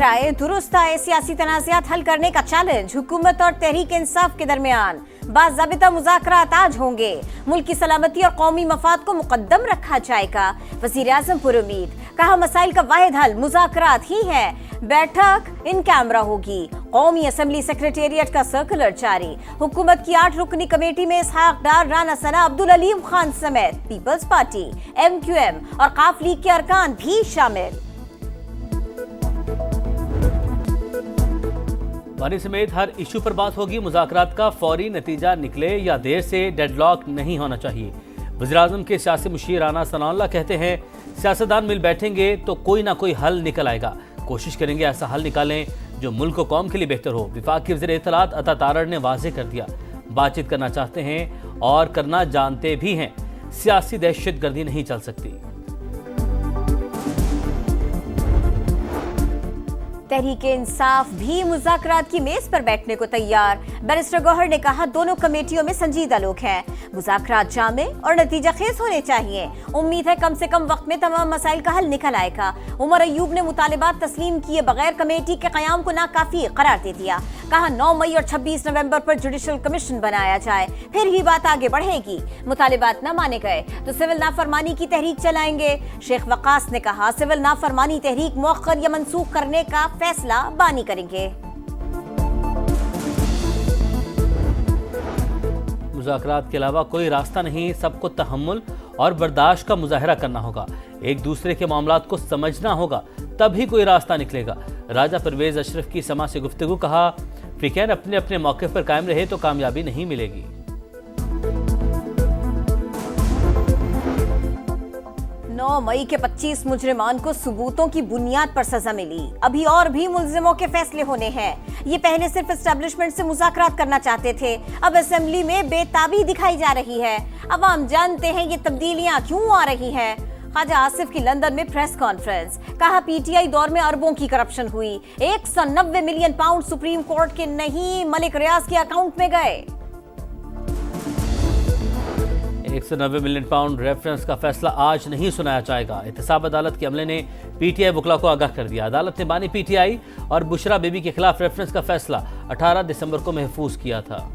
नजर आए। दुरुस्त आए सियासी तनाज़ात हल करने का चैलेंज हुकूमत और तहरीक इंसाफ के दरमियान। बाज़ाबिता मुज़ाकरात आज होंगे। मुल्क की सलामती और कौमी मफाद को मुकद्दम रखा जाएगा। वज़ीर आज़म पुरुमीद, कहा मसाइल का वाहिद हल मुज़ाकरात ही है। बैठक इन कैमरा होगी। कौमी असम्बली सेक्रेटेरिएट का सर्कुलर जारी। हुकूमत की 8 रुकनी कमेटी में इसहाक डार, राना सना, अब्दुल अलीम खान समेत पीपल्स पार्टी, MQM और काफ लीग के अरकान भी शामिल। पानी समेत हर इशू पर बात होगी। मुज़ाकरात का फौरी नतीजा निकले या देर से डेडलॉक नहीं होना चाहिए। वज़ीर-ए-आज़म के सियासी मुशीर राना सनाउल्लाह कहते हैं, सियासतदान मिल बैठेंगे तो कोई ना कोई हल निकल आएगा। कोशिश करेंगे ऐसा हल निकालें जो मुल्क को कौम के लिए बेहतर हो। विफाक के वज़ीर इत्तलात अता तारड़ ने वाज़ेह कर दिया, बातचीत करना चाहते हैं और करना जानते भी हैं। सियासी दहशतगर्दी नहीं चल सकती। तहरीक इंसाफ भी मुज़ाकरात की मेज पर बैठने को तैयार। बैरिस्टर गौहर ने कहा, दोनों कमेटियों में संजीदा लोग हैं। मुज़ाकरात जामे और नतीजा खेज होने चाहिए। उम्मीद है कम से कम वक्त में तमाम मसाइल का हल निकल आएगा। उमर अयूब ने मुतालिबात तस्लीम किए बगैर कमेटी के क़याम को नाकाफी करार दे दिया। कहा 9 मई और 26 नवंबर पर जुडिशल कमीशन बनाया जाए, फिर ही बात आगे बढ़ेगी। मुतालिबात न माने गए तो सिविल नाफरमानी की तहरीक चलाएंगे। शेख वकास ने कहा, सिविल नाफरमानी तहरीक मौखर या मनसूख करने का फैसला बानी करेंगे। मुज़ाकरात के अलावा कोई रास्ता नहीं। सबको तहम्मुल और बर्दाश्त का मुजाहरा करना होगा। एक दूसरे के मामलात को समझना होगा, तभी कोई रास्ता निकलेगा। राजा परवेज अशरफ की समा से गुफ्तगू। कहा, फ़िरक़ैन अपने अपने मौके पर कायम रहे तो कामयाबी नहीं मिलेगी। 9 मई के 25 मुजरिमान को सबूतों की बुनियाद पर सजा मिली। अभी और भी मुल्जिमों के फैसले होने हैं। ये पहले सिर्फ एस्टेब्लिशमेंट से मुज़ाकरात करना चाहते थे, अब असेंबली में बेताबी दिखाई जा रही है। अवाम जानते हैं ये तब्दीलियां क्यों आ रही हैं। ख्वाजा आसिफ की लंदन में प्रेस कॉन्फ्रेंस। कहा, PTI दौर में अरबों की करप्शन हुई। 190 मिलियन पाउंड सुप्रीम कोर्ट के नहीं, मलिक रियाज के अकाउंट में गए। 190 मिलियन पाउंड रेफरेंस का फैसला आज नहीं सुनाया जाएगा। एहतसाब अदालत के अमले ने PTI वकला को आगाह कर दिया। अदालत ने बानी PTI और बुशरा बीबी के खिलाफ रेफरेंस का फैसला 18 दिसंबर को महफूज किया था।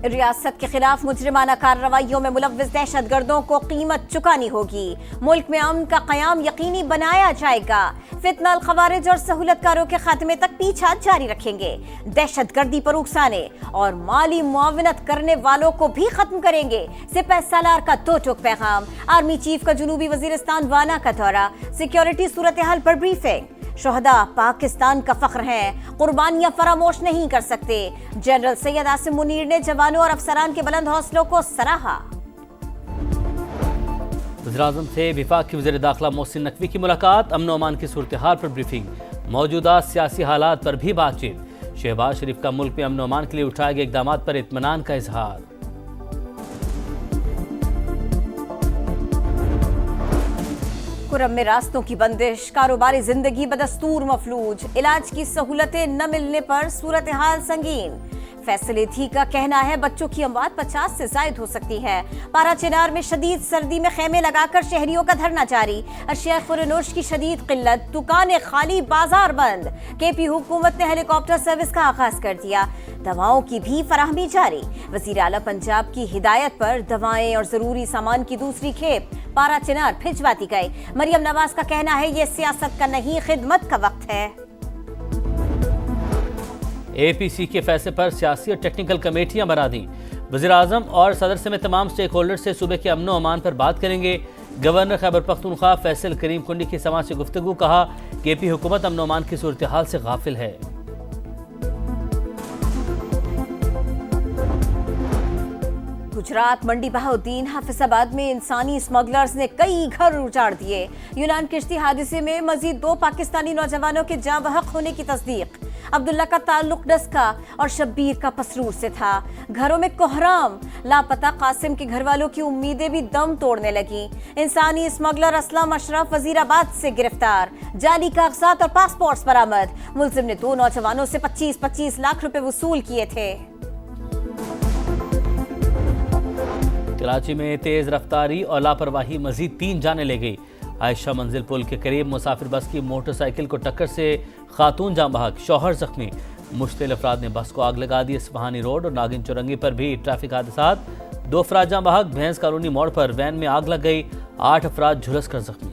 रियासत के खिलाफ मुजरिमाना कार्रवाइयों में मुलव्विस दहशतगर्दों को कीमत चुकानी होगी। मुल्क में अमन का क़याम यकीनी बनाया जाएगा। फितना खवारिज और सहूलतकारों के खात्मे तक पीछा जारी रखेंगे। दहशतगर्दी पर उकसाने और माली मुआवनत करने वालों को भी खत्म करेंगे। सिपह सालार का दो टूक पैगाम। आर्मी चीफ का जुनूबी वजीरिस्तान वाना का दौरा। सिक्योरिटी सूरत हाल पर ब्रीफिंग। शोहदा पाकिस्तान का फख्र हैं, कुर्बानियां फरामोश नहीं कर सकते। जनरल सैयद आसिम मुनीर ने जवानों और अफसरान के बुलंद हौसलों को सराहा। वज़ीर-ए-आज़म से विफाक की वज़ीर दाखिला मोहसिन नकवी की मुलाकात। अमन अमान की सूरत हाल पर ब्रीफिंग। मौजूदा सियासी हालात पर भी बातचीत। शहबाज शरीफ का मुल्क में अमन अमान के लिए उठाए गए इक़दाम पर इत्मीनान का इजहार। कुरम में रास्तों की बंदिश, कारोबारी जिंदगी बदस्तूर मफलूज, इलाज की सहूलतें न मिलने पर सूरत हाल संगीन। फैसिलिटी का कहना है बच्चों की अमवात 50 से जायद हो सकती है। पारा चिनार में शदीद सर्दी में खेमे लगाकर शहरियों का धरना जारी। अशिया खुरनोश की शदीद किल्लत, दुकानें खाली, बाजार बंद। KP हुकूमत ने हेलीकॉप्टर सर्विस का आगाज कर दिया। दवाओं की भी फराहमी जारी। वजीर आला पंजाब की हिदायत पर दवाएं और जरूरी सामान की दूसरी खेप पारा चिनार भिजवाती गई। मरियम नवाज का कहना है ये सियासत का नहीं, खिदमत का वक्त है। APC के फैसले पर सियासी और टेक्निकल कमेटियां बना दी। वज़ीर-ए-आज़म और सदर समेत तमाम स्टेक होल्डर से सूबे के अमन अमान पर बात करेंगे। गवर्नर खैबर पख्तूनख्वा फैसल करीम कुंडी की समा से गुफ्तगू। कहा, KP हुकूमत अमन अमान की सूरत हाल से गाफिल है। गुजरात मंडी बहाउद्दीन हाफिजाबाद में इंसानी स्मगलर्स ने कई घर उजाड़ दिए। यूनान किश्ती हादसे में मजीद 2 पाकिस्तानी नौजवानों के जाँ बहक होने की तस्दीक। अब्दुल्ला का ताल्लुक डस्का और शब्बीर का पसरूर से था। घरों में कोहराम। लापता कासिम के घर वालों की उम्मीदें भी दम तोड़ने लगी। इंसानी स्मगलर असलम अशरफ वजीराबाद से गिरफ्तार। जाली कागजात और पासपोर्ट्स बरामद। मुलजिम ने 2 नौजवानों से 25-25 लाख रुपए वसूल किए थे। कराची में तेज रफ्तारी और लापरवाही मजीद 3 जाने ले गई। आयशा मंजिल पुल के करीब मुसाफिर बस की मोटरसाइकिल को टक्कर से खातून जाँ बहक, शौहर जख्मी। मुश्तिल अफराद ने बस को आग लगा दी। इस्फहानी रोड और नागिन चौरंगी पर भी ट्रैफिक हादसात, 2 अफराद जाँ बहक। भैंस कॉलोनी मोड़ पर वैन में आग लग गई, 8 अफराद झुलस कर जख्मी।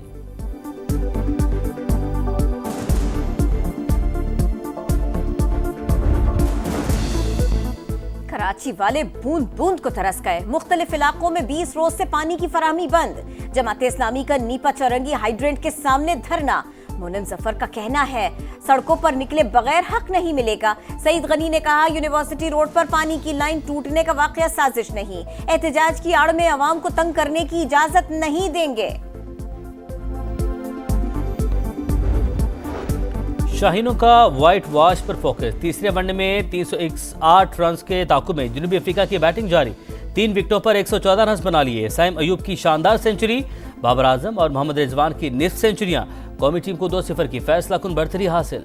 कराची वाले बूंद बूंद को तरस गए। मुख्तलिफ इलाकों में 20 रोज से पानी की फराहमी बंद। जमात इस्लामी का नीपा चौरंगी हाइड्रेंट के सामने धरना। मोमिन जफर का कहना है सड़कों पर निकले बगैर हक नहीं मिलेगा। सईद गनी ने कहा यूनिवर्सिटी रोड पर पानी की लाइन टूटने का वाकया साजिश नहीं। एहतजाज की आड़ में अवाम को तंग करने की इजाजत नहीं देंगे। शाहीनों का व्हाइट वॉश पर फोकस। तीसरे वनडे में 308 रन के ताकुब में जनूबी अफ्रीका की बैटिंग जारी। 3 विकेटों पर 114 रन बना लिए। साइम अयूब की शानदार सेंचुरी, बाबर आजम और मोहम्मद रिजवान की निस्फ सेंचुरियां। कौमी टीम को 2-0 की फैसला कुन बढ़तरी हासिल।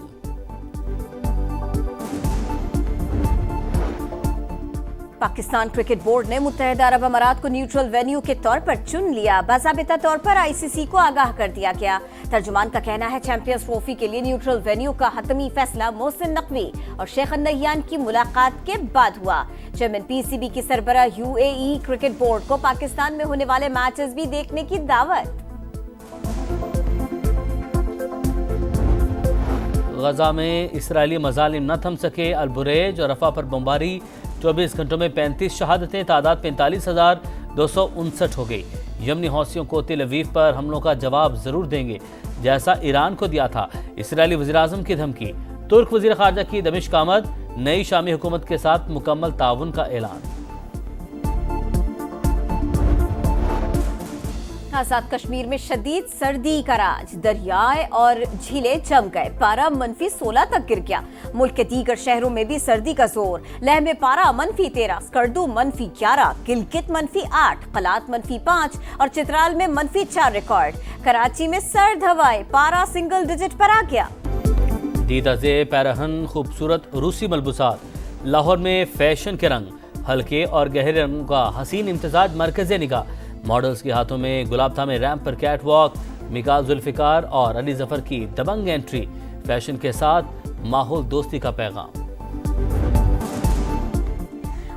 पाकिस्तान क्रिकेट बोर्ड ने मुत्तहिदा अरब अमारात को न्यूट्रल वेन्यू के तौर पर चुन लिया। बाज़ाबिता तौर पर आईसीसी को आगाह कर दिया गया। तर्जुमान का कहना है चैंपियंस ट्रॉफी के लिए न्यूट्रल वेन्यू का हतमी फैसला मोहसिन नकवी और शेख नहियान की मुलाकात के बाद हुआ। चेयरमैन पीसीबी की सरबराह यूएई क्रिकेट बोर्ड को पाकिस्तान में होने वाले मैचेस भी देखने की दावत। गजा में इसराइली मजालिम न थम सके। अल-बुरेज और रफा पर बमबारी। 24 घंटों में 35 शहादतें, तादाद 45,259 हो गई। यमनी हौसियों को तेल अवीव पर हमलों का जवाब जरूर देंगे, जैसा ईरान को दिया था। इसराइली वज़ीर-ए-आज़म की धमकी। तुर्क वज़ीर ख़ारजा की दमिश्क आमद। नई शामी हुकूमत के साथ मुकम्मल ताउन का ऐलान। आजाद कश्मीर में शदीद सर्दी का राज। दरियाए और झीलें जम गए। पारा -16 तक गिर गया। मुल्क के दीगर शहरों में भी सर्दी का जोर। लेह में पारा -13, स्कर्दू -11, गिलगित -8, कलात -5 और चित्राल में -4 रिकॉर्ड। कराची में सर्द हवाएं, पारा सिंगल डिजिट पर आ गया। दीदाज़े पैरहन खूबसूरत रूसी मलबूसात। लाहौर में फैशन के रंग, हल्के और गहरे रंगों का हसीन इम्तिजाज मरकज़े निगाह। मॉडल्स के हाथों में गुलाब थामे रैंप पर कैट वॉक। मिका जुल्फिकार और अली जफर की दबंग एंट्री। फैशन के साथ माहौल दोस्ती का पैगाम।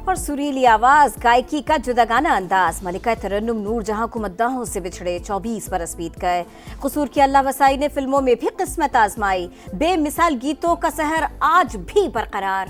और सुरीली आवाज, गायकी का जुदागाना अंदाज। मलिका तरन्नुम नूर जहां को मद्दाहों से बिछड़े 24 बरस बीत गए। कसूर की अल्लाह वसाई ने फिल्मों में भी किस्मत आजमाई। बेमिसाल गीतों का सहर आज भी बरकरार।